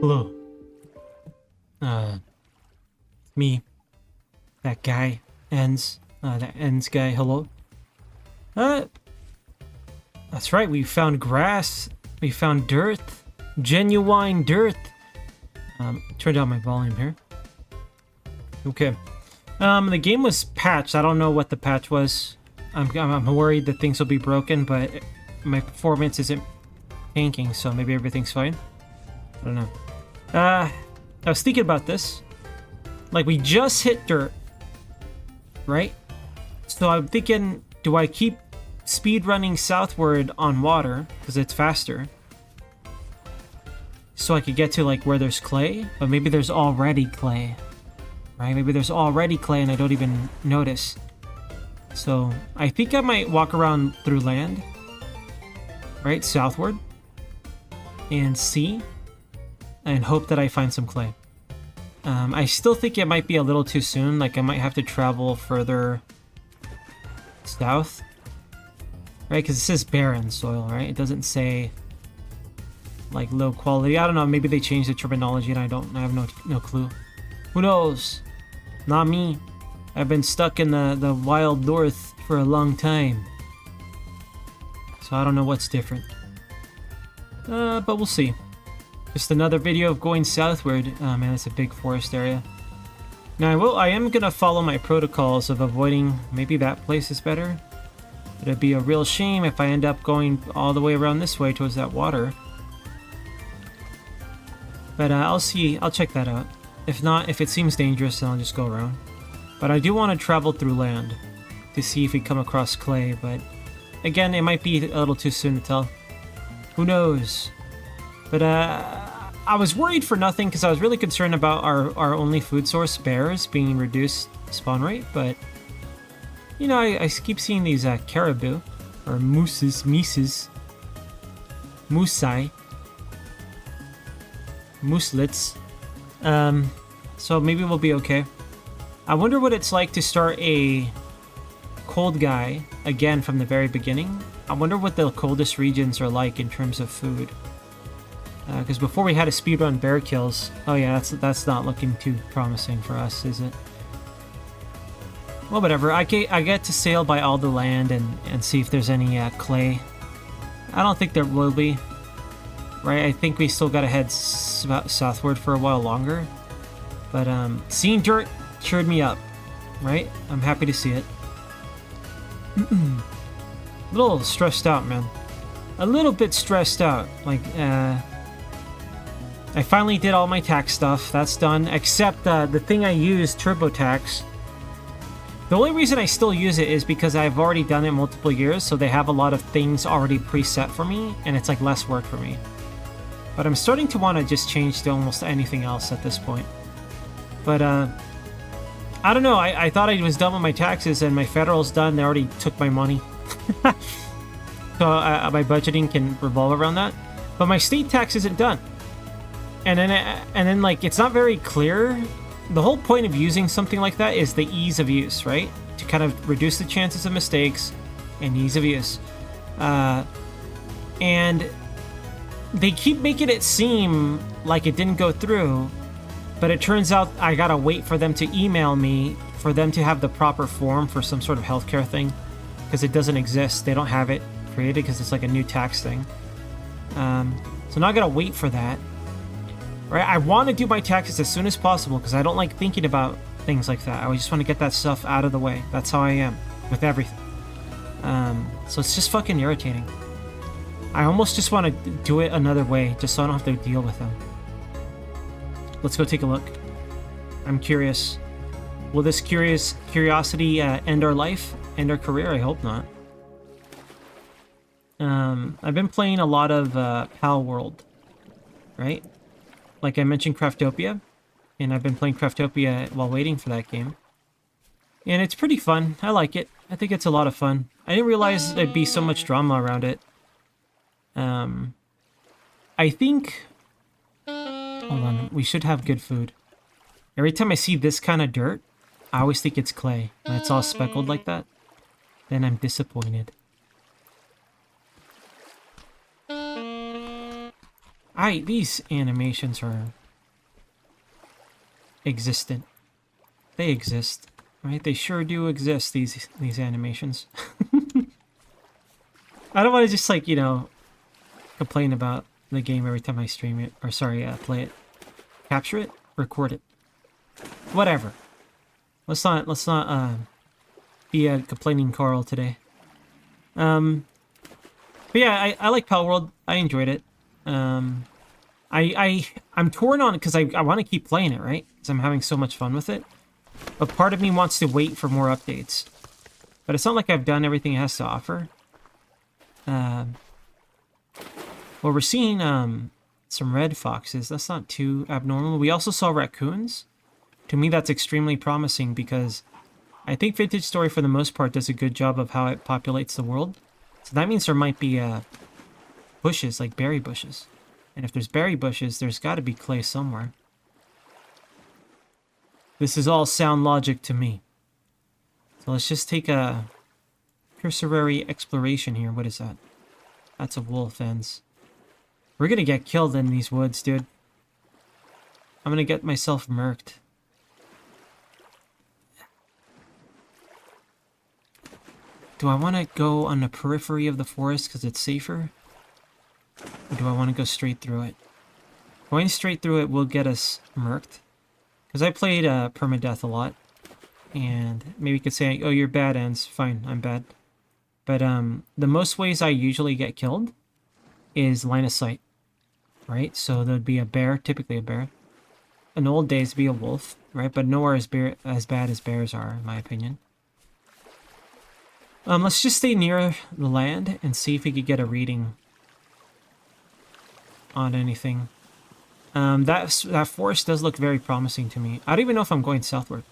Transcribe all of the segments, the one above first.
Hello. Me. That guy. That ends guy. Hello. That's right. We found grass. We found dirt. Genuine dirt. Turn down my volume here. Okay. The game was patched. I don't know what the patch was. I'm worried that things will be broken, but my performance isn't tanking, so maybe everything's fine. I don't know. I was thinking about this. Like, we just hit dirt, right? So I'm thinking, do I keep speed running southward on water, because it's faster, so I could get to, like, where there's clay? But maybe there's already clay, right? Maybe there's already clay and I don't even notice. So I think I might walk around through land, right, southward, and see, and hope that I find some clay. I still think it might be a little too soon. Like, I might have to travel further south, right? Because it says barren soil, right? It doesn't say, like, low quality. I don't know. Maybe they changed the terminology and I have no clue. Who knows? Not me. I've been stuck in the wild north for a long time, so I don't know what's different. But we'll see. Just another video of going southward. Oh man, it's a big forest area. Now I am gonna follow my protocols of avoiding. Maybe that place is better. It'd be a real shame if I end up going all the way around this way towards that water. But I'll see. I'll check that out. If not, if it seems dangerous, then I'll just go around. But I do want to travel through land to see if we come across clay. But again, it might be a little too soon to tell. Who knows? But I was worried for nothing because I was really concerned about our only food source, bears, being reduced spawn rate. But, you know, I keep seeing these caribou, or mooses, moosai, mooselets. So maybe we'll be okay. I wonder what it's like to start a cold guy again from the very beginning. I wonder what the coldest regions are like in terms of food. Because before we had a speedrun bear kills. Oh yeah, that's not looking too promising for us, is it? Well, whatever. I get to sail by all the land and see if there's any clay. I don't think there will be. Right, I think we still gotta head southward for a while longer. But seeing dirt cheered me up, right? I'm happy to see it. A little stressed out, man. A little bit stressed out. Like, I finally did all my tax stuff. That's done. Except the thing I used, TurboTax. The only reason I still use it is because I've already done it multiple years, so they have a lot of things already preset for me, and it's like less work for me. But I'm starting to want to just change to almost anything else at this point. But, I don't know. I thought I was done with my taxes, and my federal's done. They already took my money. So my budgeting can revolve around that. But my state tax isn't done. And then like, it's not very clear. The whole point of using something like that is the ease of use, right? To kind of reduce the chances of mistakes and ease of use. And they keep making it seem like it didn't go through, but it turns out I gotta wait for them to email me for them to have the proper form for some sort of healthcare thing, because it doesn't exist. They don't have it created because it's like a new tax thing. So now I gotta wait for that. Right? I want to do my taxes as soon as possible because I don't like thinking about things like that. I just want to get that stuff out of the way. That's how I am with everything. So it's just fucking irritating. I almost just want to do it another way just so I don't have to deal with them. Let's go take a look. I'm curious. Will this curiosity end our life? End our career? I hope not. I've been playing a lot of Pal World, right? Like I mentioned, Craftopia, and I've been playing Craftopia while waiting for that game. And it's pretty fun. I like it. I think it's a lot of fun. I didn't realize there'd be so much drama around it. I think... Hold on, we should have good food. Every time I see this kind of dirt, I always think it's clay. When it's all speckled like that, then I'm disappointed. These animations are existent. They exist, right? They sure do exist, these animations. I don't want to just, like, you know, complain about the game every time I stream it, or sorry, play it. Capture it, record it. Whatever. Let's not be a complaining Carl today. But yeah, I like Pal World. I enjoyed it. I'm torn on it because I want to keep playing it, right? Because I'm having so much fun with it. But part of me wants to wait for more updates. But it's not like I've done everything it has to offer. Well, we're seeing some red foxes. That's not too abnormal. We also saw raccoons. To me, that's extremely promising because I think Vintage Story, for the most part, does a good job of how it populates the world. So that means there might be bushes, like berry bushes. And if there's berry bushes, there's got to be clay somewhere. This is all sound logic to me. So let's just take a cursory exploration here. What is that? That's a wolf ends. We're going to get killed in these woods, dude. I'm going to get myself murked. Do I want to go on the periphery of the forest because it's safer? Or do I want to go straight through it? Going straight through it will get us murked. Because I played permadeath a lot. And maybe you could say, oh, you're bad, ends. Fine, I'm bad. But the most ways I usually get killed is line of sight. Right? So there'd be a bear, typically a bear. In old days, it'd be a wolf. Right? But nowhere as bad as bears are, in my opinion. Let's just stay near the land and see if we could get a reading on anything. That forest does look very promising to me. I don't even know if I'm going southward.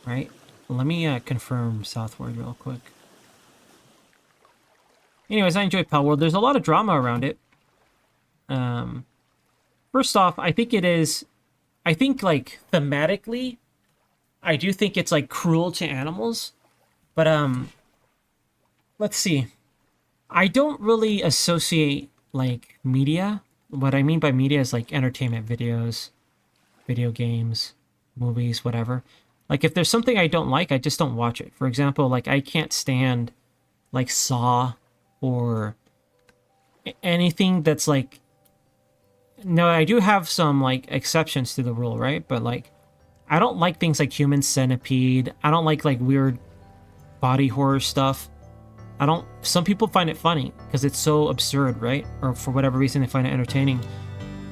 Right? Let me confirm southward real quick. Anyways, I enjoy Pal World. There's a lot of drama around it. First off, I think like thematically, I do think it's like cruel to animals. But let's see. I don't really associate like media. What I mean by media is like entertainment videos, video games, movies, whatever. Like if there's something I don't like, I just don't watch it. For example, like I can't stand like Saw or anything that's like, no, I do have some like exceptions to the rule, right? But like I don't like things like Human Centipede. I don't like weird body horror stuff. Some people find it funny because it's so absurd, right? Or for whatever reason they find it entertaining.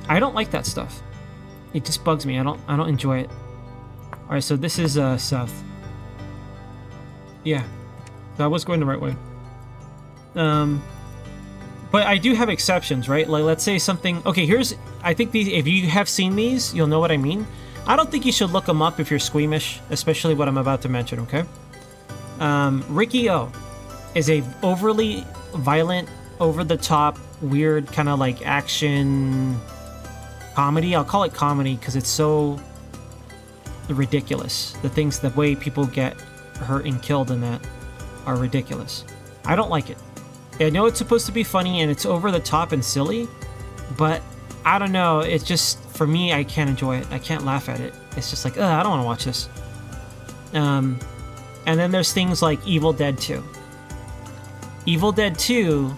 I don't like that stuff. It just bugs me. I don't enjoy it. All right, so this is south. Yeah, that was going the right way. But I do have exceptions, right? Like let's say something. Okay, I think these. If you have seen these, you'll know what I mean. I don't think you should look them up if you're squeamish, especially what I'm about to mention. Okay. Ricky O is a overly violent, over-the-top, weird kind of like action comedy. I'll call it comedy because it's so ridiculous. The way people get hurt and killed in that are ridiculous. I don't like it. I know it's supposed to be funny and it's over the top and silly, but I don't know. It's just, for me, I can't enjoy it. I can't laugh at it. It's just like, I don't want to watch this. And then there's things like Evil Dead 2. Evil Dead 2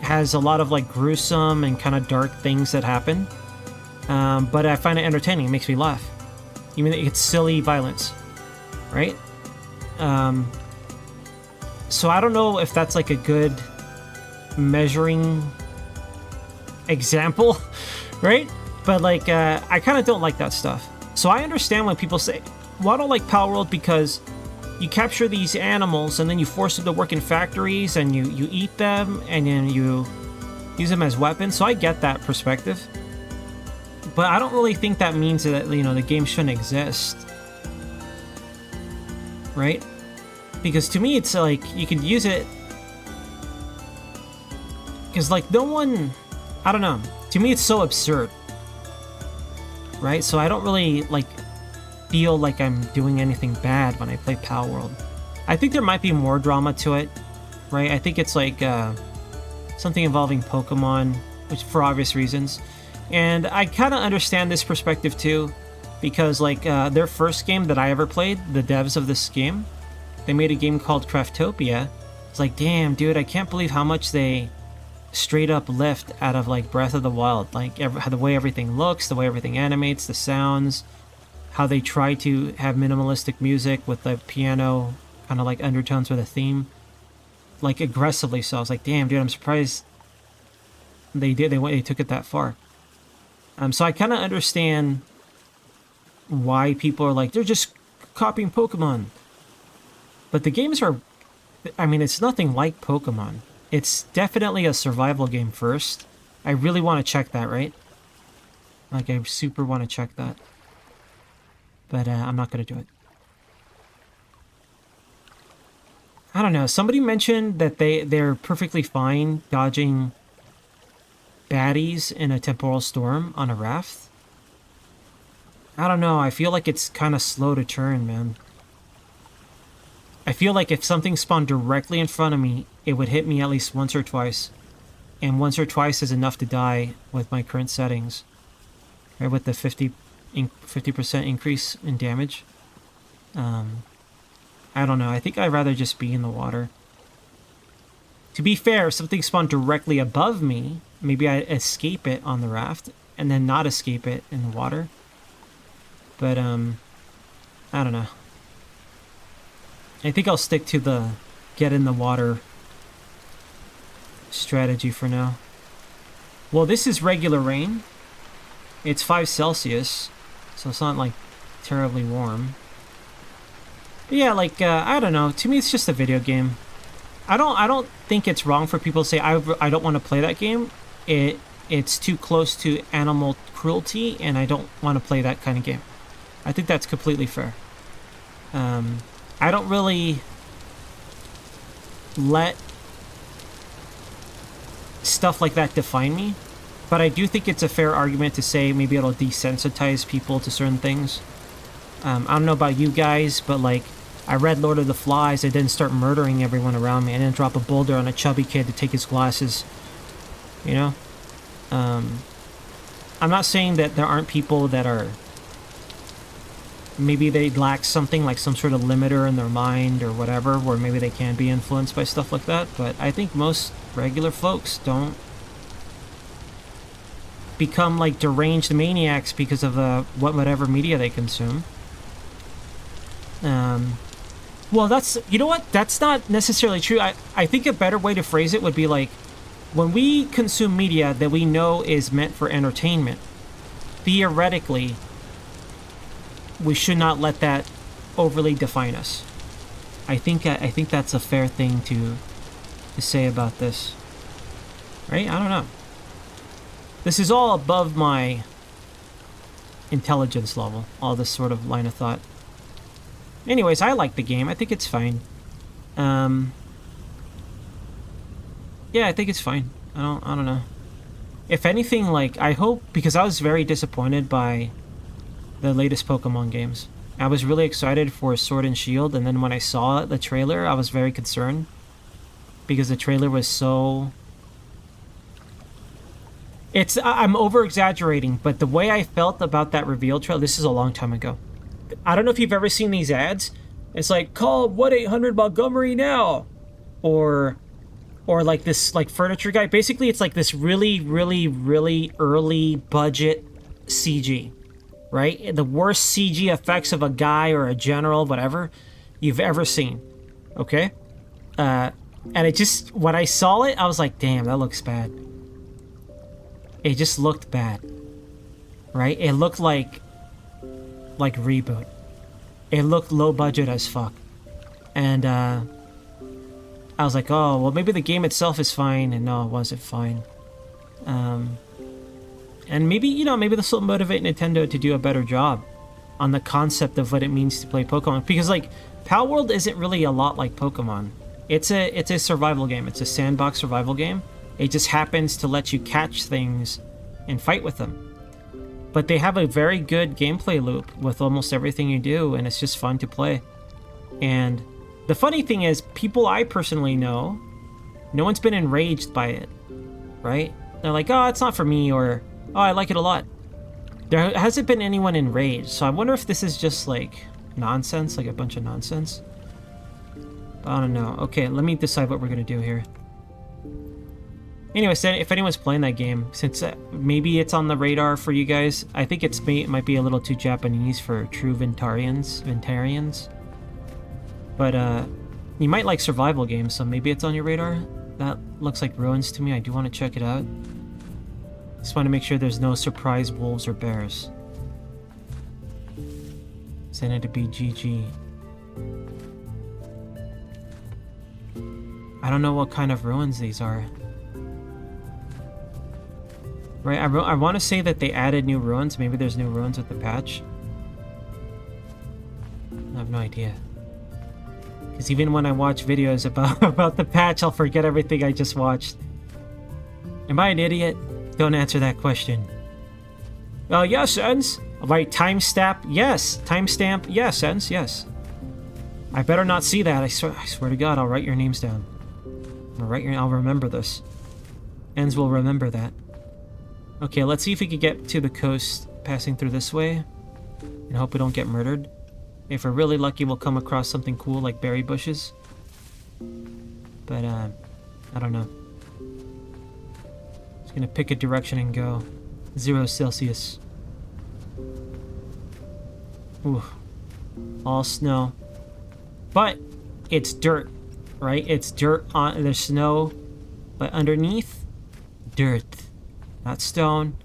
has a lot of like gruesome and kind of dark things that happen. But I find it entertaining. It makes me laugh. Even it's silly violence, right? So I don't know if that's like a good measuring example, right? But like, I kind of don't like that stuff. So I understand when people say, well, I don't like Pal World because you capture these animals and then you force them to work in factories and you eat them and then you use them as weapons. So I get that perspective. But I don't really think that means that, you know, the game shouldn't exist. Right? Because to me, it's like, you could use it... Because, like, no one... I don't know. To me, it's so absurd. Right? So I don't really, like, feel like I'm doing anything bad when I play Pal World. I think there might be more drama to it. Right? I think it's like, something involving Pokemon. which for obvious reasons. And I kind of understand this perspective too, because like their first game that I ever played, the devs of this game, they made a game called Craftopia. It's like, damn, dude, I can't believe how much they straight up lift out of like Breath of the Wild. Like the way everything looks, the way everything animates, the sounds, how they try to have minimalistic music with the piano kind of like undertones with a theme, like aggressively so. I was like, damn, dude, I'm surprised they took it that far. So I kind of understand why people are like, they're just copying Pokemon. But the games are, I mean, it's nothing like Pokemon. It's definitely a survival game first. I really want to check that, right? Like, I super want to check that. But I'm not going to do it. I don't know. Somebody mentioned that they're perfectly fine dodging baddies in a temporal storm on a raft. I don't know. I feel like it's kind of slow to turn, man. I feel like if something spawned directly in front of me, it would hit me at least once or twice. And once or twice is enough to die with my current settings. Right, with the 50% increase in damage. I don't know. I think I'd rather just be in the water. To be fair, if something spawned directly above me, maybe I escape it on the raft and then not escape it in the water. But, I don't know. I think I'll stick to the get in the water strategy for now. Well, this is regular rain. It's 5 Celsius, so it's not, like, terribly warm. But yeah, like, I don't know. To me, it's just a video game. I don't think it's wrong for people to say I don't want to play that game. It's too close to animal cruelty, and I don't want to play that kind of game. I think that's completely fair. I don't really let stuff like that define me, but I do think it's a fair argument to say maybe it'll desensitize people to certain things. I don't know about you guys, but like, I read Lord of the Flies. I didn't start murdering everyone around me. I didn't drop a boulder on a chubby kid to take his glasses. You know? I'm not saying that there aren't people that are... Maybe they lack something like some sort of limiter in their mind or whatever, where maybe they can be influenced by stuff like that. But I think most regular folks don't become like deranged maniacs because of whatever media they consume. Well, that's, you know what? That's not necessarily true. I think a better way to phrase it would be like, when we consume media that we know is meant for entertainment, theoretically, we should not let that overly define us. I think that's a fair thing to say about this. Right? I don't know. This is all above my intelligence level, all this sort of line of thought. Anyways, I like the game. I think it's fine. Yeah, I think it's fine. I don't know. If anything, like, I hope, because I was very disappointed by the latest Pokemon games. I was really excited for Sword and Shield, and then when I saw the trailer, I was very concerned. Because the trailer was so... I'm over-exaggerating, but the way I felt about that reveal trailer, this is a long time ago. I don't know if you've ever seen these ads. It's like, call 1-800-Montgomery now! Or like this, like, furniture guy. Basically, it's like this really, really, really early budget CG. Right? The worst CG effects of a guy or a general, whatever, you've ever seen. Okay? And it just, when I saw it, I was like, damn, that looks bad. It just looked bad. Right? It looked like Reboot. It looked low budget as fuck. And, I was like, oh, well, maybe the game itself is fine, and no, it wasn't fine. And maybe, you know, maybe this will motivate Nintendo to do a better job on the concept of what it means to play Pokemon. Because, like, Palworld isn't really a lot like Pokemon. It's a survival game. It's a sandbox survival game. It just happens to let you catch things and fight with them. But they have a very good gameplay loop with almost everything you do, and it's just fun to play. And the funny thing is, people I personally know, no one's been enraged by it, right? they're like, oh, it's not for me, or oh, I like it a lot. There hasn't been anyone enraged, so I wonder if this is just like nonsense, like a bunch of nonsense. I don't know. Okay, let me decide what we're gonna do here. Anyway, if anyone's playing that game, since maybe it's on the radar for you guys, I think it might be a little too Japanese for true Ventarians. But you might like survival games, so maybe it's on your radar. That looks like ruins to me. I do want to check it out. Just want to make sure there's no surprise wolves or bears. Send it to be GG. I don't know what kind of ruins these are. Right, I want to say that they added new ruins. Maybe there's new ruins with the patch. I have no idea. Because even when I watch videos about the patch, I'll forget everything I just watched. Am I an idiot? Don't answer that question. Oh, yes, Ens. Right, timestamp, yes. Timestamp, yes, Ens, yes. I better not see that. I swear to God, I'll write your names down. I'll remember this. Ens will remember that. Okay, let's see if we can get to the coast passing through this way. And hope we don't get murdered. If we're really lucky, we'll come across something cool like berry bushes. But, I don't know. Just gonna pick a direction and go. 0 Celsius. Ooh. All snow. But, it's dirt, right? It's dirt on, there's snow. But underneath, dirt. Not stone,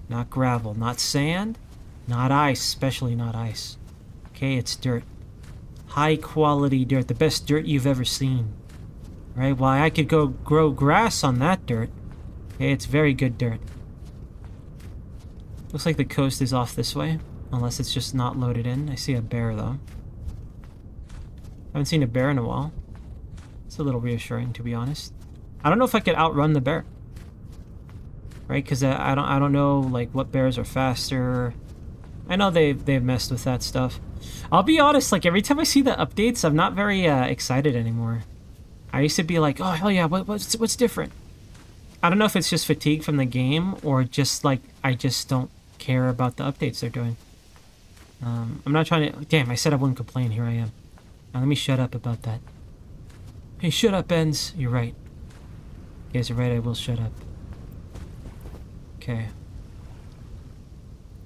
not gravel, not sand, not ice, especially not ice. Okay, it's dirt. High quality dirt, the best dirt you've ever seen. Right? Why, I could go grow grass on that dirt. Okay, it's very good dirt. Looks like the coast is off this way, unless it's just not loaded in. I see a bear though. Haven't seen a bear in a while. It's a little reassuring, to be honest. I don't know if I could outrun the bear. Right, because I don't know like what bears are faster. I know they've messed with that stuff. I'll be honest, like every time I see the updates, I'm not very excited anymore. I used to be like, oh hell yeah, what's different? I don't know if it's just fatigue from the game or just like I just don't care about the updates they're doing. I'm not trying to. Damn, I said I wouldn't complain. Here I am. Now let me shut up about that. Hey, shut up, Ens. You're right. You guys are right. I will shut up. Okay.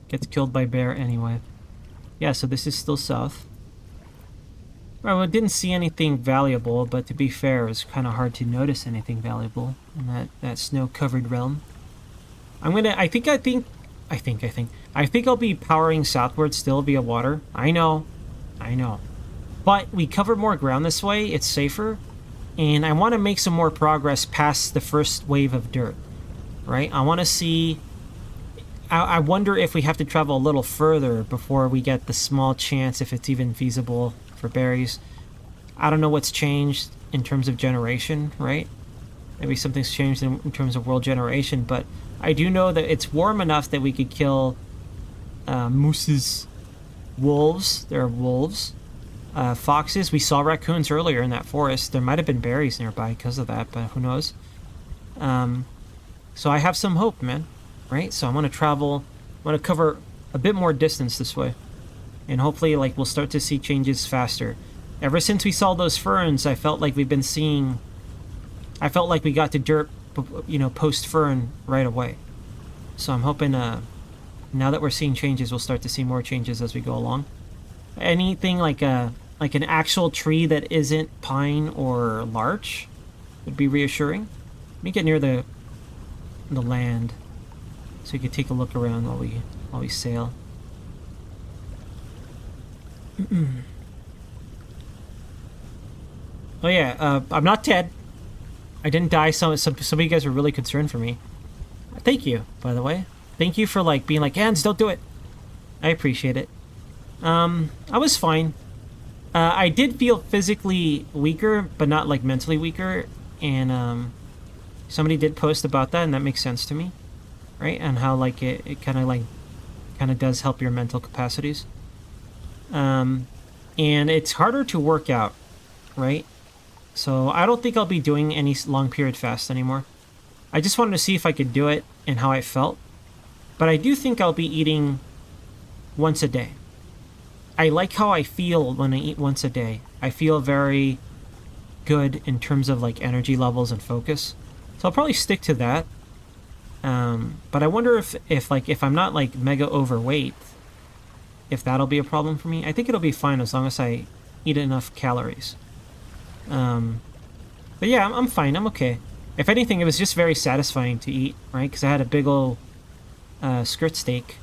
Gets killed by bear anyway. Yeah, so this is still south. Well, I didn't see anything valuable, but to be fair, it was kind of hard to notice anything valuable in that snow-covered realm. I think I'll be powering southward still via water. I know. But we cover more ground this way, it's safer, and I want to make some more progress past the first wave of dirt. Right? I want to see. I wonder if we have to travel a little further before we get the small chance, if it's even feasible, for berries. I don't know what's changed in terms of generation, right? Maybe something's changed in terms of world generation, but I do know that it's warm enough that we could kill mooses, wolves. There are wolves. Foxes. We saw raccoons earlier in that forest. There might have been berries nearby because of that, but who knows? So I have some hope, man, right? So I want to travel, I want to cover a bit more distance this way. And hopefully, like, we'll start to see changes faster. Ever since we saw those ferns, I felt like we got to dirt, post-fern right away. So I'm hoping, now that we're seeing changes, we'll start to see more changes as we go along. Anything like an actual tree that isn't pine or larch would be reassuring. Let me get near the land so we can take a look around while we sail. Oh yeah, I'm not dead. I didn't die. Some of you guys were really concerned for me. Thank you, by the way. Thank you for like being like, Hans, don't do it. I appreciate it. I was fine. I did feel physically weaker, but not like mentally weaker, and somebody did post about that, and that makes sense to me, right? And how like it kind of does help your mental capacities. And it's harder to work out, right? So I don't think I'll be doing any long period fast anymore. I just wanted to see if I could do it and how I felt. But I do think I'll be eating once a day. I like how I feel when I eat once a day. I feel very good in terms of like energy levels and focus. So I'll probably stick to that. But I wonder if I'm not like mega overweight, if that'll be a problem for me. I think it'll be fine as long as I eat enough calories. But yeah, I'm fine. I'm okay. If anything, it was just very satisfying to eat, right? Because I had a big old skirt steak.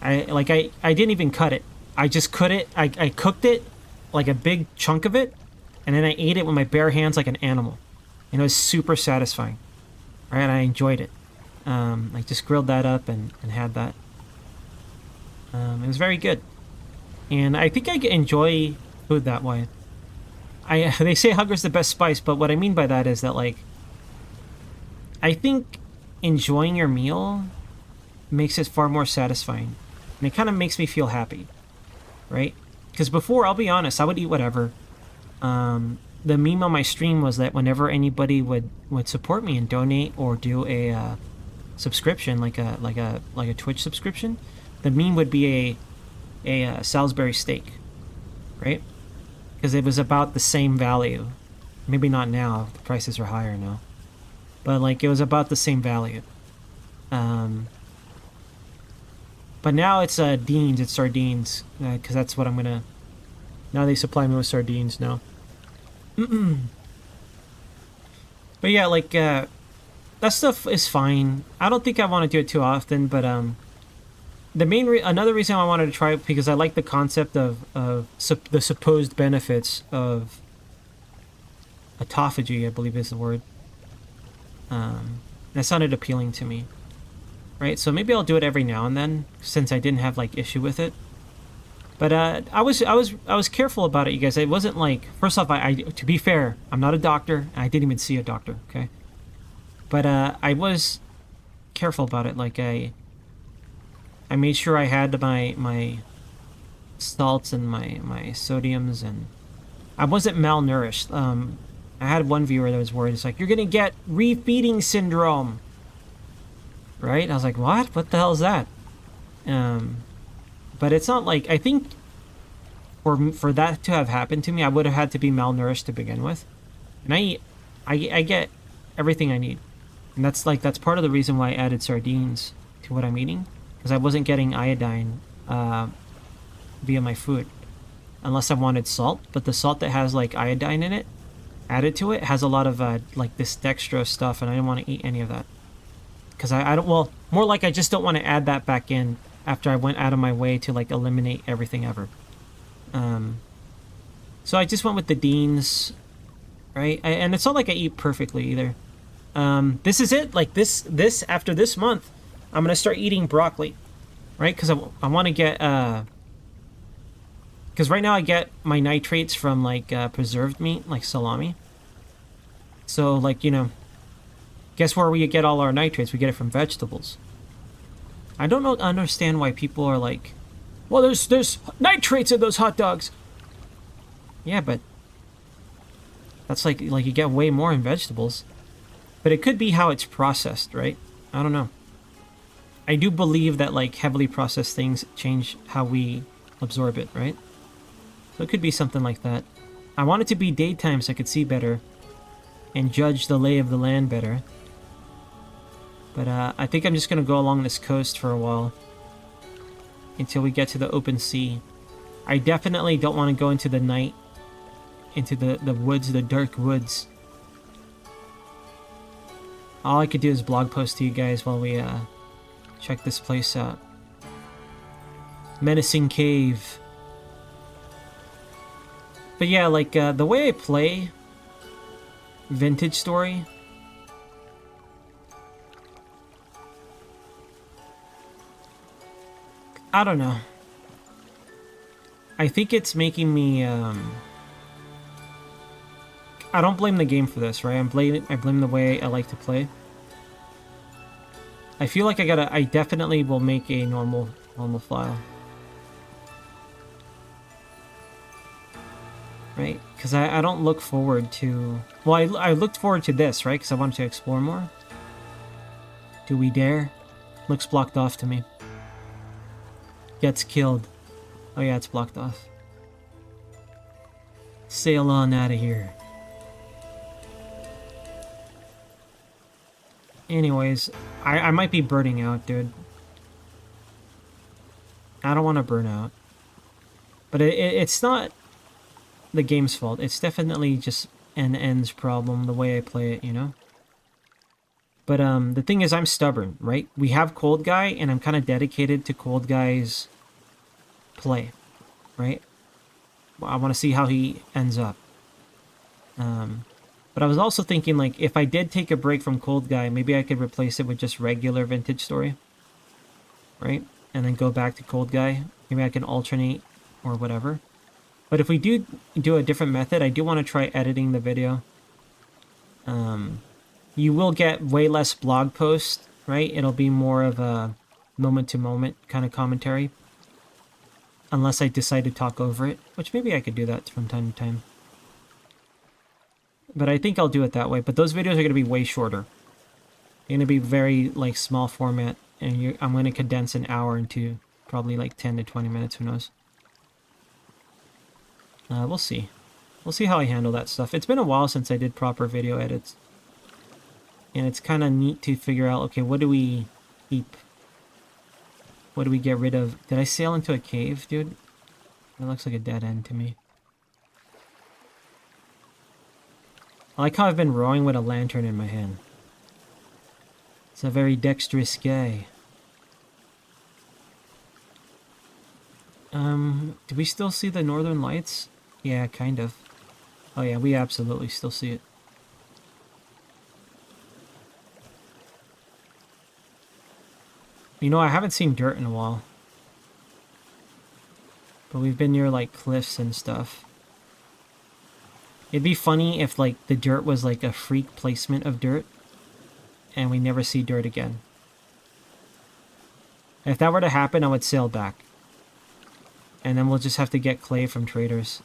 I didn't even cut it. I just cut it. I cooked it like a big chunk of it, and then I ate it with my bare hands like an animal, and it was super satisfying. Right? I enjoyed it. I just grilled that up and had that. It was very good, and I think I enjoy food that way. They say hunger's the best spice, but what I mean by that is that like I think enjoying your meal makes it far more satisfying, and it kind of makes me feel happy, right? Because before, I'll be honest, I would eat whatever. The meme on my stream was that whenever anybody would support me and donate or do a subscription, like a Twitch subscription, the meme would be a Salisbury steak, right? Because it was about the same value. Maybe not now; the prices are higher now, but like it was about the same value. But now it's Dean's, it's sardines, because that's what I'm gonna. Now they supply me with sardines now. But yeah, like that stuff is fine. I don't think I want to do it too often, but another reason I wanted to try it because I like the concept of the supposed benefits of autophagy, I believe is the word. That sounded appealing to me, right? So maybe I'll do it every now and then since I didn't have like issue with it. But I was careful about it, you guys. It wasn't like, first off, I to be fair, I'm not a doctor. I didn't even see a doctor, okay? But I was careful about it. Like I made sure I had my salts and my sodiums, and I wasn't malnourished. I had one viewer that was worried. It's like, you're gonna get refeeding syndrome, right? I was like, what? What the hell is that? But it's not like, I think for that to have happened to me, I would have had to be malnourished to begin with. And I get everything I need. And that's part of the reason why I added sardines to what I'm eating, because I wasn't getting iodine via my food unless I wanted salt. But the salt that has like iodine in it, added to it, has a lot of like this dextrose stuff, and I didn't want to eat any of that. Because I don't, well, more like I just don't want to add that back in after I went out of my way to like eliminate everything ever. So I just went with the Dean's, right? And it's not like I eat perfectly either. This is it. Like this after this month, I'm gonna start eating broccoli, right? Because I want to get because right now I get my nitrates from like preserved meat, like salami. So like, guess where we get all our nitrates? We get it from vegetables. I don't understand why people are like, well, there's nitrates in those hot dogs. Yeah, but that's like you get way more in vegetables. But it could be how it's processed, right? I don't know. I do believe that like heavily processed things change how we absorb it, right? So it could be something like that. I want it to be daytime so I could see better and judge the lay of the land better. But I think I'm just going to go along this coast for a while until we get to the open sea. I definitely don't want to go into the night, into the woods, the dark woods. All I could do is blog post to you guys while we check this place out. Menacing Cave. But yeah, like the way I play Vintage Story, I don't know. I think it's making me I don't blame the game for this, right? I blame the way I like to play. I feel like I definitely will make a normal file. Right? Because I don't look forward to... Well, I looked forward to this, right? Because I wanted to explore more. Do we dare? Looks blocked off to me. Gets killed. Oh yeah, it's blocked off. Sail on out of here. Anyways, I might be burning out, dude. I don't want to burn out. But it's not the game's fault. It's definitely just an ends problem, the way I play it, you know? But the thing is, I'm stubborn, right? We have Cold Guy, and I'm kind of dedicated to Cold Guy's play, right? I want to see how he ends up. But I was also thinking, like, if I did take a break from Cold Guy, maybe I could replace it with just regular Vintage Story, right? And then go back to Cold Guy. Maybe I can alternate or whatever. But if we do a different method, I do want to try editing the video. You will get way less blog posts, right? It'll be more of a moment-to-moment kind of commentary. Unless I decide to talk over it, which maybe I could do that from time to time. But I think I'll do it that way. But those videos are going to be way shorter. They're going to be very, like, small format. And I'm going to condense an hour into probably, like, 10 to 20 minutes. Who knows? We'll see. We'll see how I handle that stuff. It's been a while since I did proper video edits. And it's kind of neat to figure out, okay, what do we keep? What do we get rid of? Did I sail into a cave, dude? It looks like a dead end to me. I like how I've been rowing with a lantern in my hand. It's a very dexterous guy. Do we still see the northern lights? Yeah, kind of. Oh yeah, we absolutely still see it. You know, I haven't seen dirt in a while. But we've been near, like, cliffs and stuff. It'd be funny if, like, the dirt was, like, a freak placement of dirt. And we never see dirt again. If that were to happen, I would sail back. And then we'll just have to get clay from traders.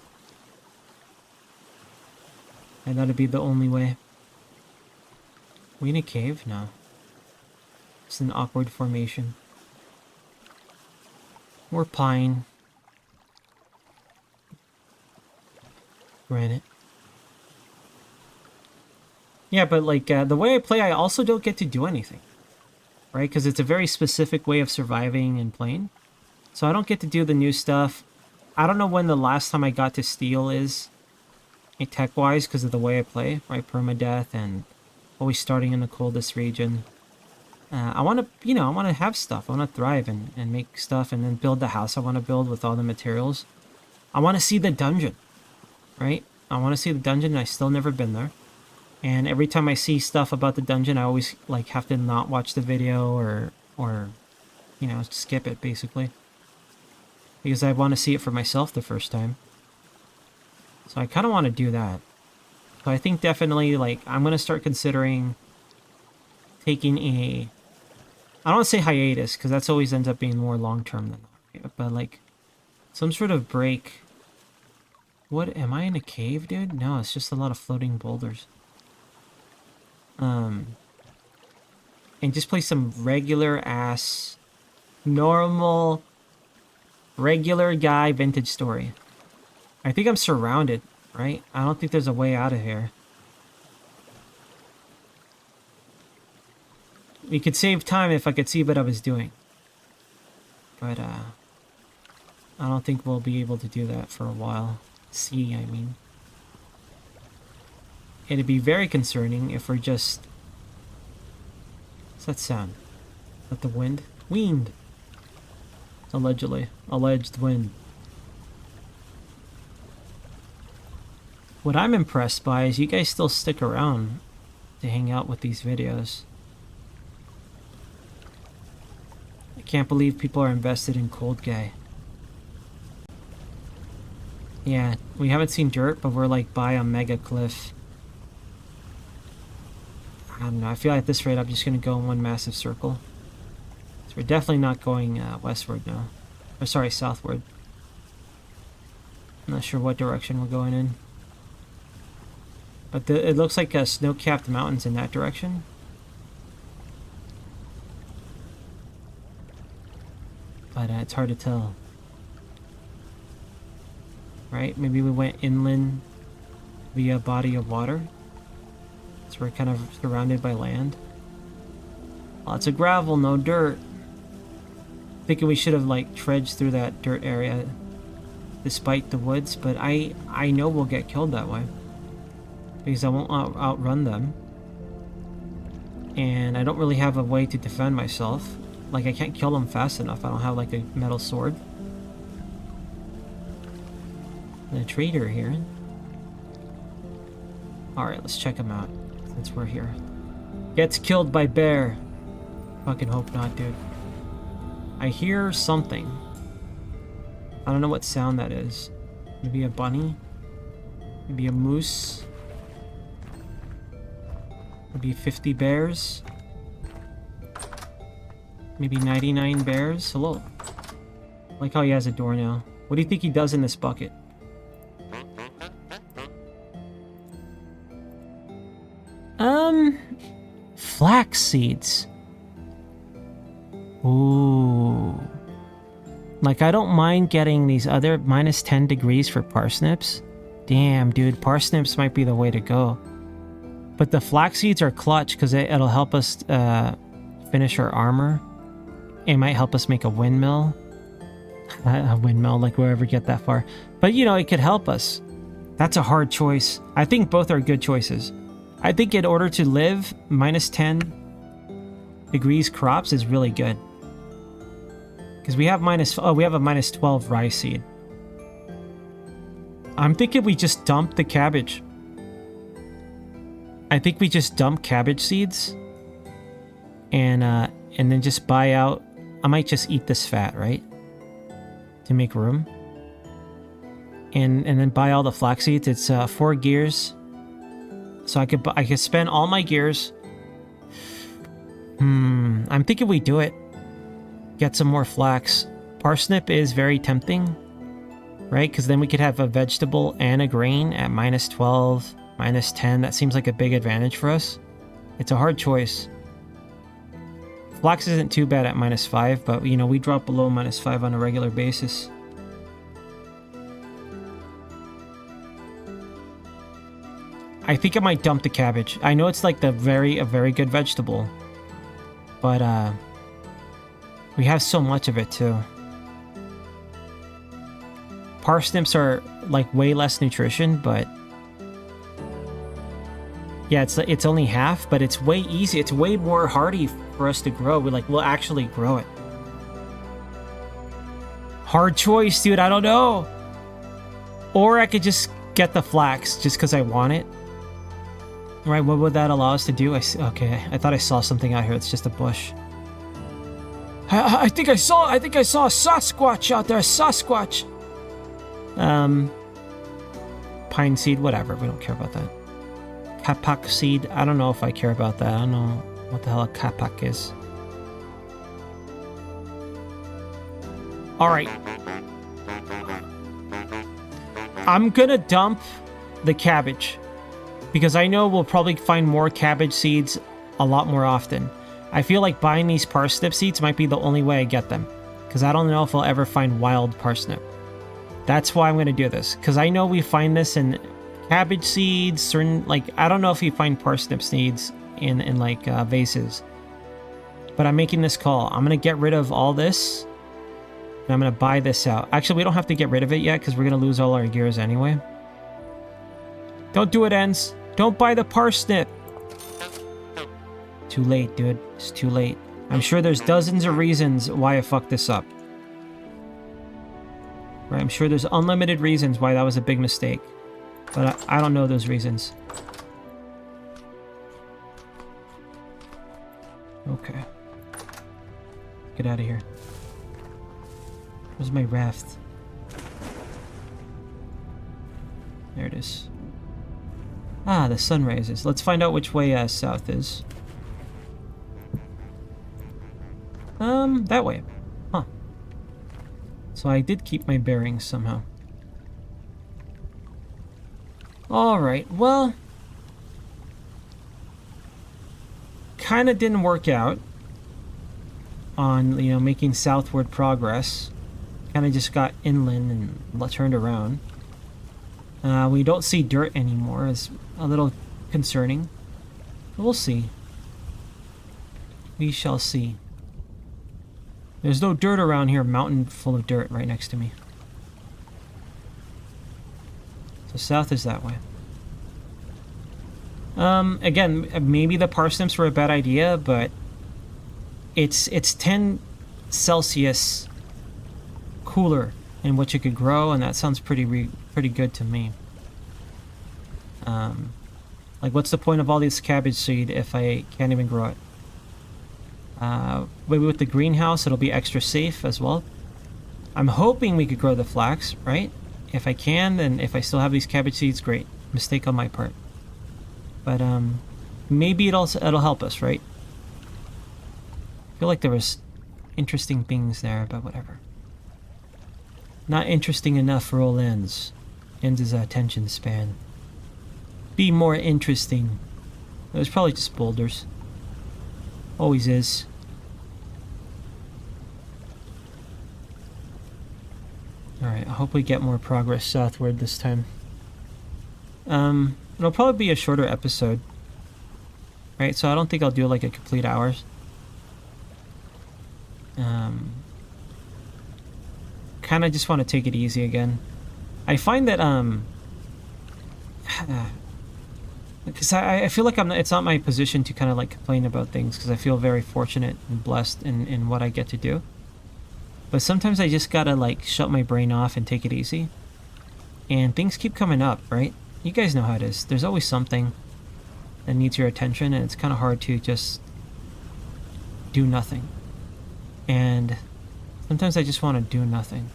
And that'd be the only way. We in a cave? No. It's an awkward formation. Or pine. Granite. Yeah, but like the way I play, I also don't get to do anything. Right? Because it's a very specific way of surviving and playing. So I don't get to do the new stuff. I don't know when the last time I got to steal is. Tech-wise, because of the way I play. Right? Permadeath and always starting in the coldest region. I want to, I want to have stuff. I want to thrive and make stuff and then build the house I want to build with all the materials. I want to see the dungeon, right? I want to see the dungeon and I still never been there. And every time I see stuff about the dungeon, I always like have to not watch the video or skip it basically. Because I want to see it for myself the first time. So I kind of want to do that. So I think definitely like I'm going to start considering taking a, I don't want to say hiatus, because that's always ends up being more long-term than that. But, like, some sort of break. What, am I in a cave, dude? No, it's just a lot of floating boulders. And just play some regular-ass, normal, regular guy Vintage Story. I think I'm surrounded, right? I don't think there's a way out of here. We could save time if I could see what I was doing. But, I don't think we'll be able to do that for a while. See, I mean. It'd be very concerning if we're just... What's that sound? Is that the wind? Wind! Allegedly. Alleged wind. What I'm impressed by is you guys still stick around to hang out with these videos. I can't believe people are invested in Cold Guy. Yeah, we haven't seen dirt, but we're like by a mega cliff. I don't know, I feel like at this rate I'm just gonna go in one massive circle. So we're definitely not going westward now. Or sorry, southward. I'm not sure what direction we're going in. But it looks like snow-capped mountains in that direction. but it's hard to tell. Right? Maybe we went inland via a body of water. So we're kind of surrounded by land. Lots of gravel, no dirt. Thinking we should have like trudged through that dirt area despite the woods, but I know we'll get killed that way because I won't outrun them, and I don't really have a way to defend myself. Like, I can't kill them fast enough. I don't have like a metal sword. And a trader here. Alright, let's check him out since we're here. Gets killed by bear. Fucking hope not, dude. I hear something. I don't know what sound that is. Maybe a bunny? Maybe a moose? Maybe 50 bears? Maybe 99 bears? Hello. I like how he has a door now. What do you think he does in this bucket? Flax seeds. Ooh. Like, I don't mind getting these other minus 10 degrees for parsnips. Damn, dude, parsnips might be the way to go. But the flax seeds are clutch because it'll help us finish our armor. It might help us make a windmill. A windmill, like, we'll ever get that far. But, you know, it could help us. That's a hard choice. I think both are good choices. I think in order to live, minus 10 degrees crops is really good. Because we have we have a minus 12 rice seed. I'm thinking we just dump the cabbage. I think we just dump cabbage seeds. And then just buy out. I might just eat this fat, right? To make room. And then buy all the flax seeds. It's 4 gears. So I could spend all my gears. I'm thinking we do it. Get some more flax. Parsnip is very tempting, right? Because then we could have a vegetable and a grain at minus 12, minus 10. That seems like a big advantage for us. It's a hard choice. Flax isn't too bad at minus 5, but, you know, we drop below minus 5 on a regular basis. I think I might dump the cabbage. I know it's like a very good vegetable, but we have so much of it too. Parsnips are like way less nutrition, but yeah, it's only half, but it's way easy. It's way more hardy for us to grow. We'll actually grow it. Hard choice, dude. I don't know. Or I could just get the flax just because I want it. Right, what would that allow us to do? Okay, I thought I saw something out here. It's just a bush. I think I saw a Sasquatch out there. A Sasquatch. Pine seed, whatever. We don't care about that. Kapak seed. I don't know if I care about that. I don't know what the hell a kapak is. All right. I'm gonna dump the cabbage. Because I know we'll probably find more cabbage seeds a lot more often. I feel like buying these parsnip seeds might be the only way I get them. Because I don't know if I'll ever find wild parsnip. That's why I'm going to do this. Because I know we find this in cabbage seeds, certain, like, I don't know if you find parsnip seeds in like vases. But I'm making this call. I'm going to get rid of all this. And I'm going to buy this out. Actually, we don't have to get rid of it yet because we're going to lose all our gears anyway. Don't do it, Ends. Don't buy the parsnip. Too late, dude. It's too late. I'm sure there's dozens of reasons why I fucked this up. Right, I'm sure there's unlimited reasons why that was a big mistake. But I don't know those reasons. Okay. Get out of here. Where's my raft? There it is. Ah, the sun rises. Let's find out which way south is. That way. Huh. So I did keep my bearings somehow. Alright, well... Kinda didn't work out. on, you know, making southward progress. Kind of just got inland and turned around. We don't see dirt anymore. It's a little concerning. But we'll see. We shall see. There's no dirt around here. Mountain full of dirt right next to me. So south is that way. Again, maybe the parsnips were a bad idea, but it's 10 Celsius cooler in which it could grow, and that sounds pretty good to me. Like, what's the point of all this cabbage seed if I can't even grow it? Maybe with the greenhouse, it'll be extra safe as well. I'm hoping we could grow the flax, right? If I can, then if I still have these cabbage seeds, great. Mistake on my part. But maybe it'll help us, right? I feel like there was interesting things there, but whatever. Not interesting enough for old Ends. Ends his attention span. Be more interesting. It was probably just boulders. Always is. Alright, I hope we get more progress southward this time. It'll probably be a shorter episode. Right, so I don't think I'll do like a complete hour. Kind of just want to take it easy again. I find that because I feel like it's not my position to kind of like complain about things, because I feel very fortunate and blessed in what I get to do. But sometimes I just gotta like shut my brain off and take it easy. And things keep coming up, right? You guys know how it is. There's always something that needs your attention, and it's kind of hard to just do nothing. And sometimes I just want to do nothing.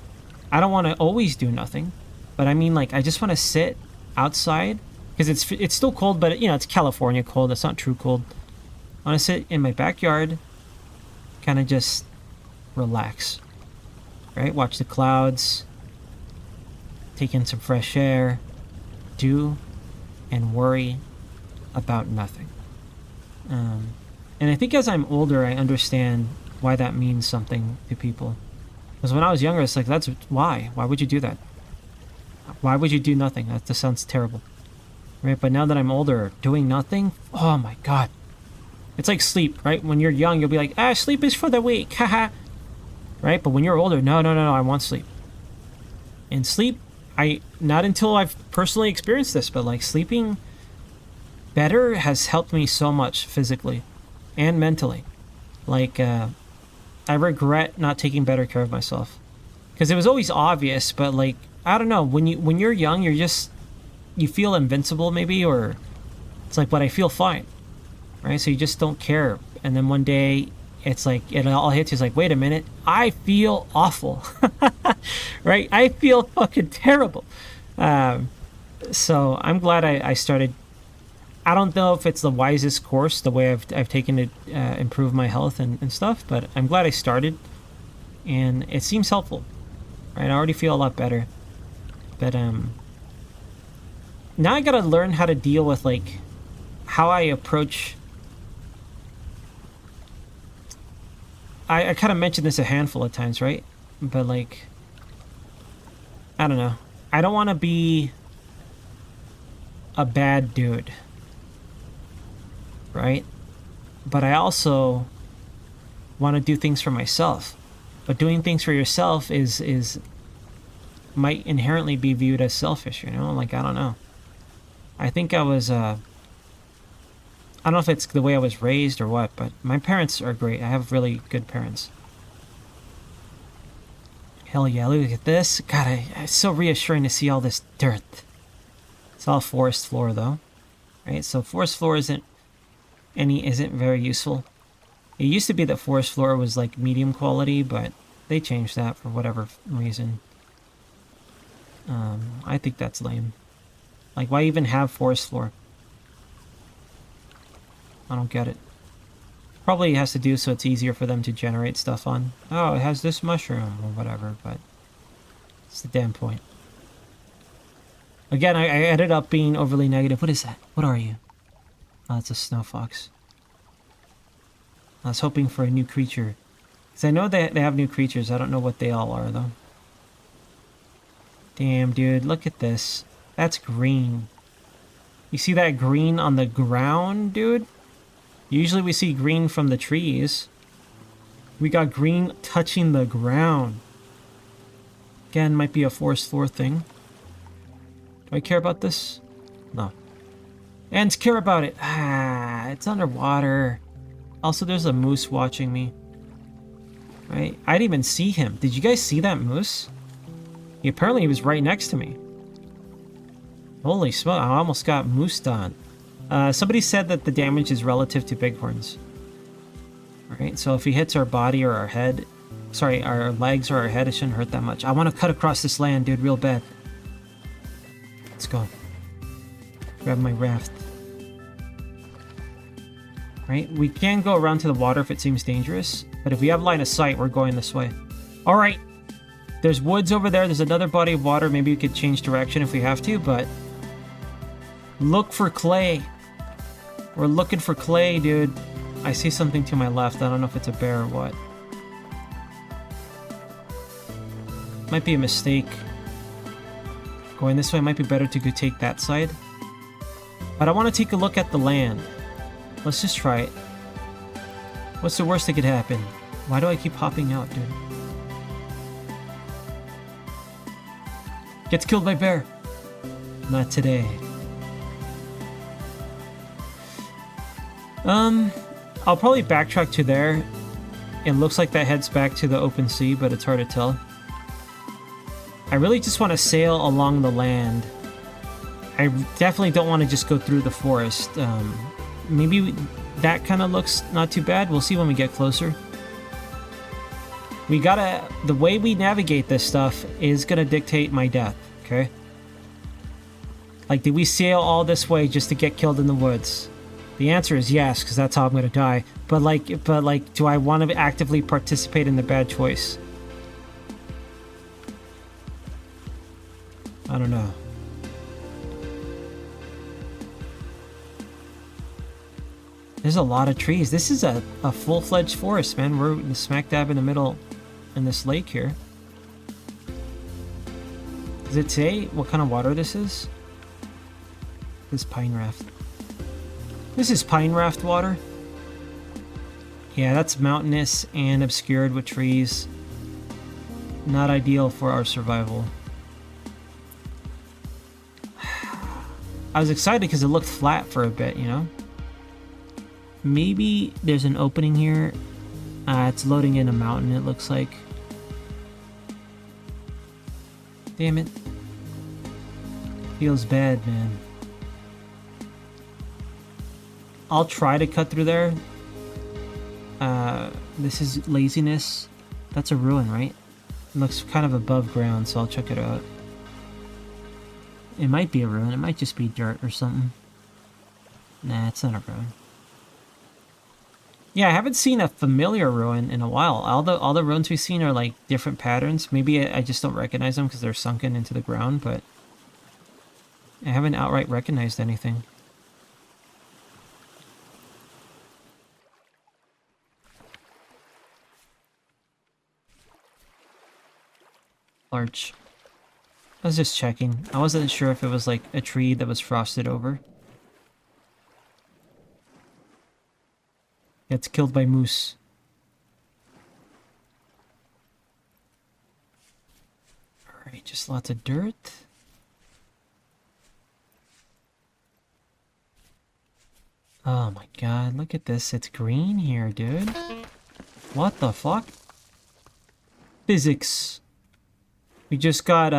I don't want to always do nothing, but I mean, like, I just want to sit outside, because it's still cold, but you know, it's California cold. It's not true cold. I want to sit in my backyard, kind of just relax, right? Watch the clouds, take in some fresh air, do and worry about nothing. And I think as I'm older, I understand why that means something to people. Because when I was younger, it's like, that's why. Why would you do that? Why would you do nothing? That just sounds terrible. Right? But now that I'm older, doing nothing, oh my God. It's like sleep, right? When you're young, you'll be like, sleep is for the weak, haha. Right? But when you're older, no, I want sleep. And sleep, not until I've personally experienced this, but like sleeping better has helped me so much physically and mentally. Like, I regret not taking better care of myself, because it was always obvious, but like, I don't know, when you're young, you feel invincible maybe, or it's like, but I feel fine, right? So you just don't care, and then one day it's like it all hits you. It's like, wait a minute, I feel awful. Right? I feel fucking terrible. So I'm glad I started. I don't know if it's the wisest course, the way I've taken to improve my health and stuff, but I'm glad I started, and it seems helpful, right? I already feel a lot better, but now I gotta learn how to deal with like how I approach. I kind of mentioned this a handful of times, right? But like, I don't know. I don't want to be a bad dude, right? But I also want to do things for myself. But doing things for yourself is might inherently be viewed as selfish, you know? Like, I don't know. I think I was I don't know if it's the way I was raised or what, but my parents are great. I have really good parents. Hell yeah, look at this. God, it's so reassuring to see all this dirt. It's all forest floor though, right? So forest floor isn't very useful. It used to be that forest floor was like medium quality, but they changed that for whatever reason. I think that's lame. Like, why even have forest floor? I don't get it. Probably has to do so it's easier for them to generate stuff on. Oh, it has this mushroom or whatever, but it's the damn point. Again, I ended up being overly negative. What is that? What are you? Oh, it's a snow fox. I was hoping for a new creature Because I know they have new creatures. I don't know what they all are, though. Damn, dude. Look at this. That's green. You see that green on the ground, dude? Usually we see green from the trees. We got green touching the ground. Again, might be a forest floor thing. Do I care about this? No. Ants care about it. Ah, it's underwater. Also, there's a moose watching me. Right? I didn't even see him. Did you guys see that moose? Apparently he was right next to me. Holy smoke, I almost got moosed on. Somebody said that the damage is relative to bighorns. Alright, so if he hits our body or our head... Sorry, our legs or our head, it shouldn't hurt that much. I want to cut across this land, dude, real bad. Let's go. Grab my raft. Right, we can go around to the water if it seems dangerous. But if we have line of sight, we're going this way. Alright. There's woods over there. There's another body of water. Maybe we could change direction if we have to, but... Look for clay. We're looking for clay, dude. I see something to my left. I don't know if it's a bear or what. Might be a mistake. Going this way might be better to go take that side. But I want to take a look at the land. Let's just try it. What's the worst that could happen? Why do I keep hopping out, dude? Gets killed by bear. Not today. I'll probably backtrack to there. It looks like that heads back to the open sea, but it's hard to tell. I really just want to sail along the land. I definitely don't want to just go through the forest. Maybe that kind of looks not too bad. We'll see when we get closer. We gotta... The way we navigate this stuff is gonna dictate my death, okay? Like, did we sail all this way just to get killed in the woods? The answer is yes, because that's how I'm gonna die. But like, do I want to actively participate in the bad choice? I don't know. There's a lot of trees. This is a full-fledged forest, man. We're smack dab in the middle in this lake here. Does it say what kind of water this is? This pine raft. This is pine raft water. Yeah, that's mountainous and obscured with trees. Not ideal for our survival. I was excited because it looked flat for a bit, you know? Maybe there's an opening here. It's loading in a mountain, it looks like. Damn it. Feels bad, man. I'll try to cut through there. This is laziness. That's a ruin, right? It looks kind of above ground, so I'll check it out. It might be a ruin. It might just be dirt or something. Nah, it's not a ruin. Yeah, I haven't seen a familiar ruin in a while. All the ruins we've seen are like different patterns. Maybe I just don't recognize them because they're sunken into the ground, but I haven't outright recognized anything. Large. I was just checking. I wasn't sure if it was like a tree that was frosted over. Gets killed by moose. Alright, just lots of dirt. Oh my god, look at this. It's green here, dude. What the fuck? Physics. We just got,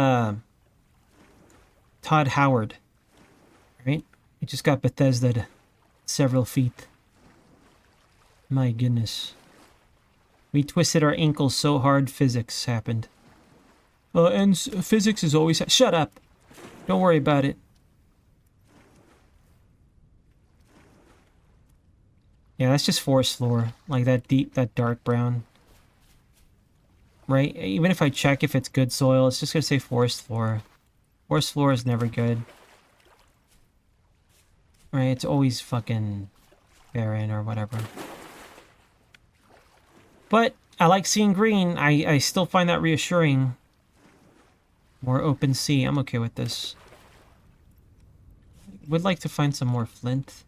Todd Howard. Right? We just got Bethesda'd several feet. My goodness. We twisted our ankles so hard, physics happened. And physics is always... Shut up! Don't worry about it. Yeah, that's just forest floor. Like that deep, that dark brown. Right? Even if I check if it's good soil, it's just gonna say forest floor. Forest floor is never good. Right? It's always fucking barren or whatever. But I like seeing green. I still find that reassuring. More open sea. I'm okay with this. Would like to find some more flint.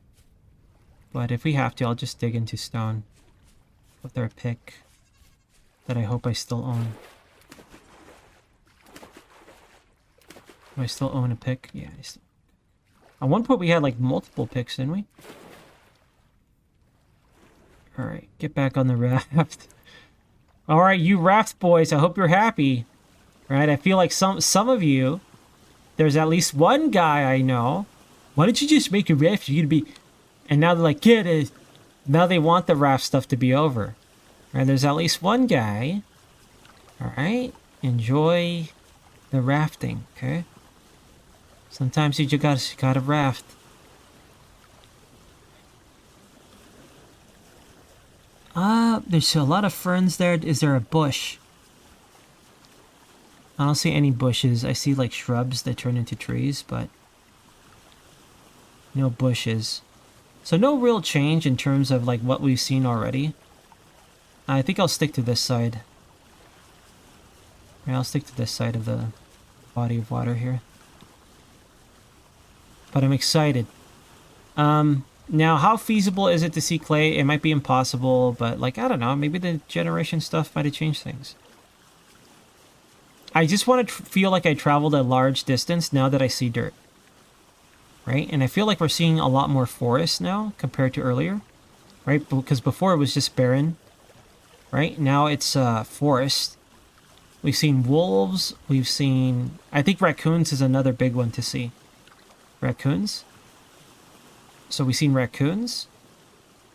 But if we have to, I'll just dig into stone. With our pick. That I hope I still own. Do I still own a pick? Yeah, I still... At one point we had like multiple picks, didn't we? Alright, get back on the raft. Alright, you raft boys, I hope you're happy. Right, I feel like some of you, there's at least one guy I know. Why don't you just make a raft? You're gonna be... And now they're like, get it. Now they want the raft stuff to be over. Right, there's at least one guy. Alright, enjoy the rafting, okay? Sometimes you just gotta raft. There's a lot of ferns there. Is there a bush? I don't see any bushes. I see like shrubs that turn into trees, but no bushes. So no real change in terms of like what we've seen already. I think I'll stick to this side. Yeah, I'll stick to this side of the body of water here. But I'm excited. Now, how feasible is it to see clay? It might be impossible, but like, I don't know. Maybe the generation stuff might have changed things. I just want to feel like I traveled a large distance now that I see dirt. Right? And I feel like we're seeing a lot more forest now compared to earlier. Right? Because before it was just barren. Right? Now it's forest. We've seen wolves. We've seen... I think raccoons is another big one to see. Raccoons? So we've seen raccoons.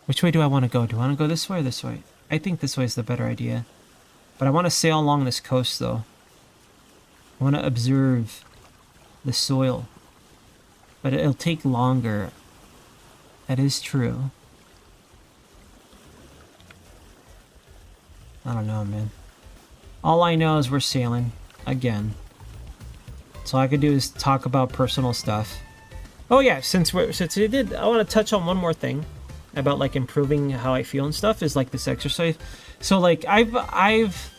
Which way do I want to go? Do I want to go this way or this way? I think this way is the better idea. But I want to sail along this coast, though. I want to observe the soil. But it'll take longer. That is true. I don't know, man. All I know is we're sailing. Again. So all I could do is talk about personal stuff. Oh yeah, since we did, I want to touch on one more thing about like improving how I feel and stuff is like this exercise. So like I've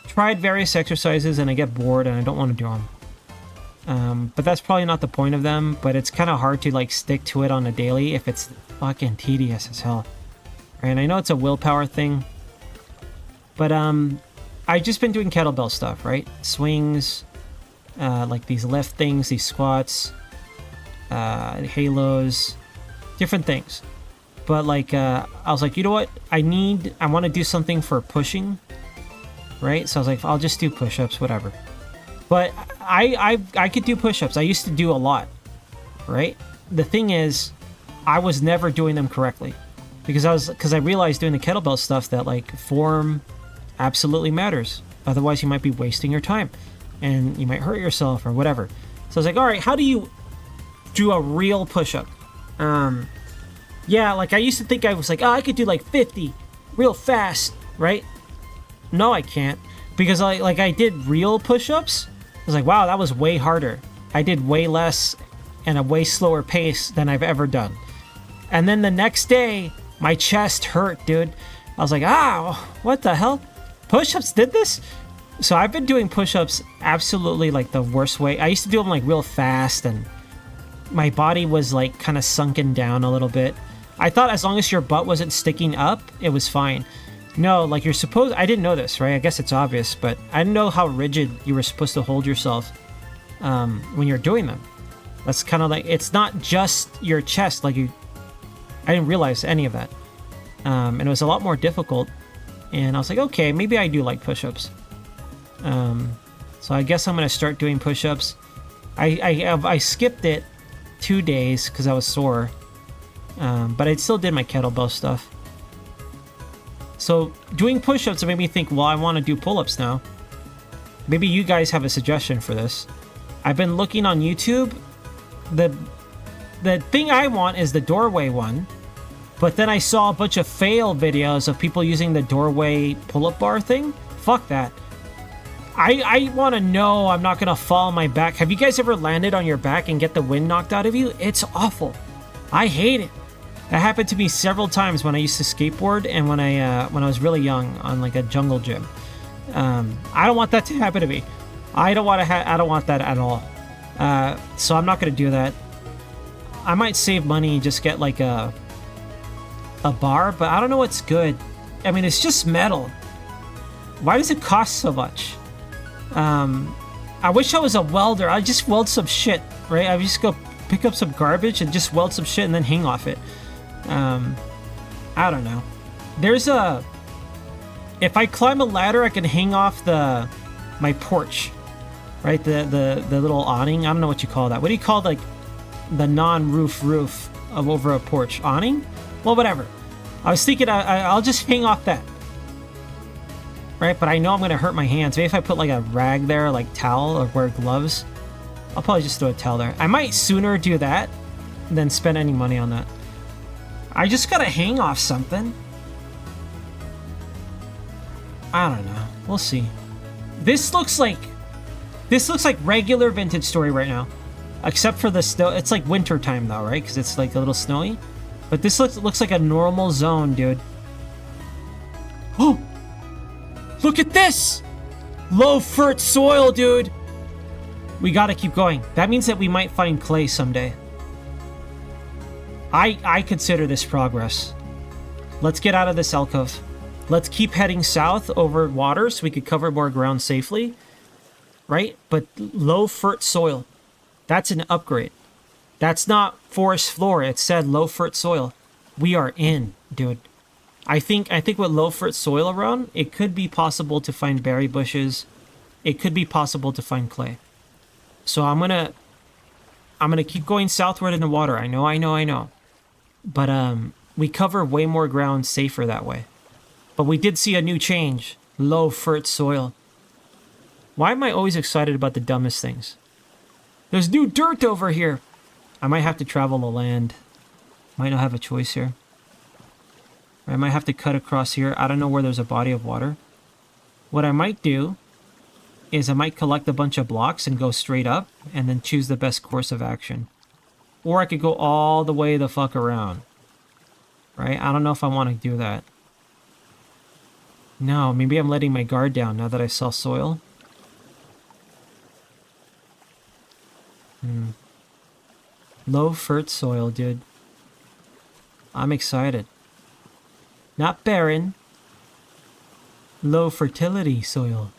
tried various exercises and I get bored and I don't want to do them. But that's probably not the point of them. But it's kind of hard to like stick to it on a daily if it's fucking tedious as hell. And I know it's a willpower thing. But I've just been doing kettlebell stuff, right? Swings, like these lift things, these squats. Halos, different things. But like I was like, you know what, I want to do something for pushing, right? So I was like, I'll just do push-ups, whatever. But I could do push-ups. I used to do a lot, right? The thing is, I was never doing them correctly because I realized doing the kettlebell stuff that like form absolutely matters. Otherwise you might be wasting your time and you might hurt yourself or whatever. So I was like, all right, how do you do a real push-up? Yeah, like I used to think I was like, oh, I could do like 50 real fast, right? No, I can't, because I did real push-ups. I was like, wow, that was way harder. I did way less and a way slower pace than I've ever done. And then the next day, my chest hurt, dude. I was like, what the hell? Push-ups did this? So I've been doing push-ups absolutely like the worst way. I used to do them like real fast and my body was like kind of sunken down a little bit. I thought as long as your butt wasn't sticking up, it was fine. No, like you're supposed... I didn't know this, right? I guess it's obvious, but I didn't know how rigid you were supposed to hold yourself when you're doing them. That's kind of like... It's not just your chest. Like you... I didn't realize any of that. And it was a lot more difficult. And I was like, okay, maybe I do like push-ups. So I guess I'm going to start doing push-ups. I skipped it 2 days because I was sore. But I still did my kettlebell stuff. So doing push-ups made me think, well, I want to do pull-ups now. Maybe you guys have a suggestion for this. I've been looking on YouTube. The thing I want is the doorway one. But then I saw a bunch of fail videos of people using the doorway pull-up bar thing. Fuck that. I want to know I'm not going to fall on my back. Have you guys ever landed on your back and get the wind knocked out of you? It's awful. I hate it. That happened to me several times when I used to skateboard and when I was really young on like a jungle gym. I don't want that to happen to me. I don't want that at all. So I'm not gonna do that. I might save money and just get like a bar, but I don't know what's good. I mean, it's just metal. Why does it cost so much? I wish I was a welder. I'd just weld some shit, right? I would just go pick up some garbage and just weld some shit and then hang off it. I don't know. There's a... If I climb a ladder, I can hang off my porch, right? The little awning. I don't know what you call that. What do you call like the non-roof of over a porch? Awning? Well, whatever. I was thinking I'll just hang off that. Right, but I know I'm gonna hurt my hands. Maybe if I put like a rag there, like towel, or wear gloves. I'll probably just throw a towel there. I might sooner do that than spend any money on that. I just gotta hang off something. I don't know. We'll see. This looks like regular Vintage Story right now, except for the snow. It's like winter time though, right? Because it's like a little snowy. But this looks like a normal zone, dude. Oh. Look at this! Low fert soil, dude! We gotta keep going. That means that we might find clay someday. I consider this progress. Let's get out of this alcove. Let's keep heading south over water so we could cover more ground safely. Right? But low fert soil. That's an upgrade. That's not forest floor. It said low fert soil. We are in, dude. I think with low fert soil around, it could be possible to find berry bushes. It could be possible to find clay. So I'm gonna keep going southward in the water. I know. But we cover way more ground safer that way. But we did see a new change. Low fert soil. Why am I always excited about the dumbest things? There's new dirt over here. I might have to travel the land. Might not have a choice here. I might have to cut across here. I don't know where there's a body of water. What I might do is I might collect a bunch of blocks and go straight up and then choose the best course of action. Or I could go all the way the fuck around. Right? I don't know if I want to do that. No, maybe I'm letting my guard down now that I saw soil. Low fert soil, dude. I'm excited. Not barren. Low fertility soil.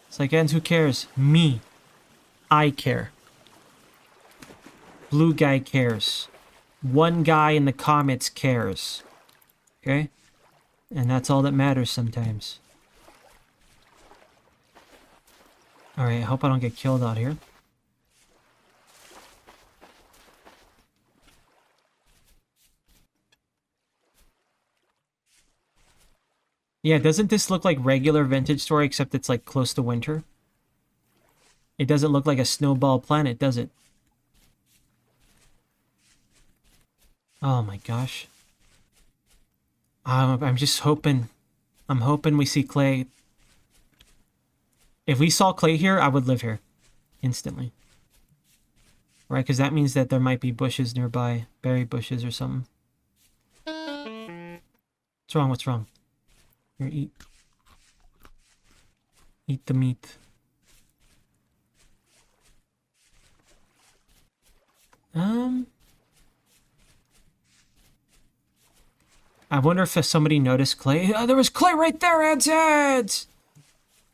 It's like, and who cares? Me. I care. Blue guy cares. One guy in the comments cares. Okay? And that's all that matters sometimes. Alright, I hope I don't get killed out here. Yeah, doesn't this look like regular Vintage Story, except it's like close to winter? It doesn't look like a snowball planet, does it? Oh my gosh. I'm just hoping. I'm hoping we see clay. If we saw clay here, I would live here. Instantly. Right, because that means that there might be bushes nearby. Berry bushes or something. What's wrong? What's wrong? Here, eat the meat. I wonder if somebody noticed clay. Oh, there was clay right there, ads!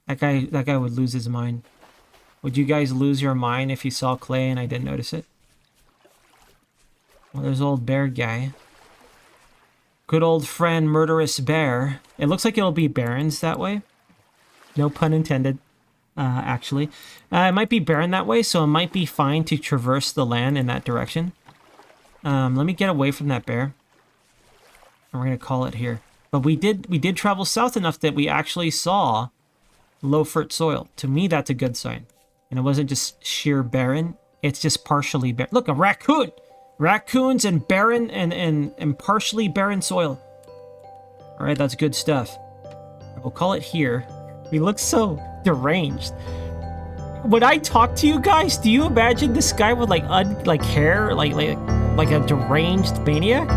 That guy would lose his mind. Would you guys lose your mind if you saw clay and I didn't notice it? Well, there's old bear guy. Good old friend, murderous bear. It looks like it'll be barrens that way. No pun intended, actually. It might be barren that way, so it might be fine to traverse the land in that direction. Let me get away from that bear. And we're going to call it here. But we did travel south enough that we actually saw low fert soil. To me, that's a good sign. And it wasn't just sheer barren. It's just partially barren. Look, a raccoon! Raccoons and barren and partially barren soil. Alright, that's good stuff. We'll call it here. We look so deranged. when I talk to you guys, do you imagine this guy with like hair, like a deranged maniac?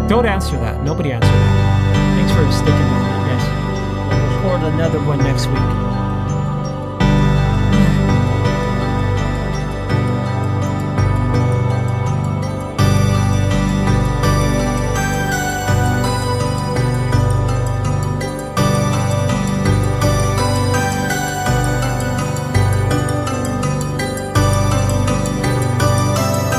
Don't answer that. Nobody answer that. Thanks for sticking with me, guys. We'll record another one next week.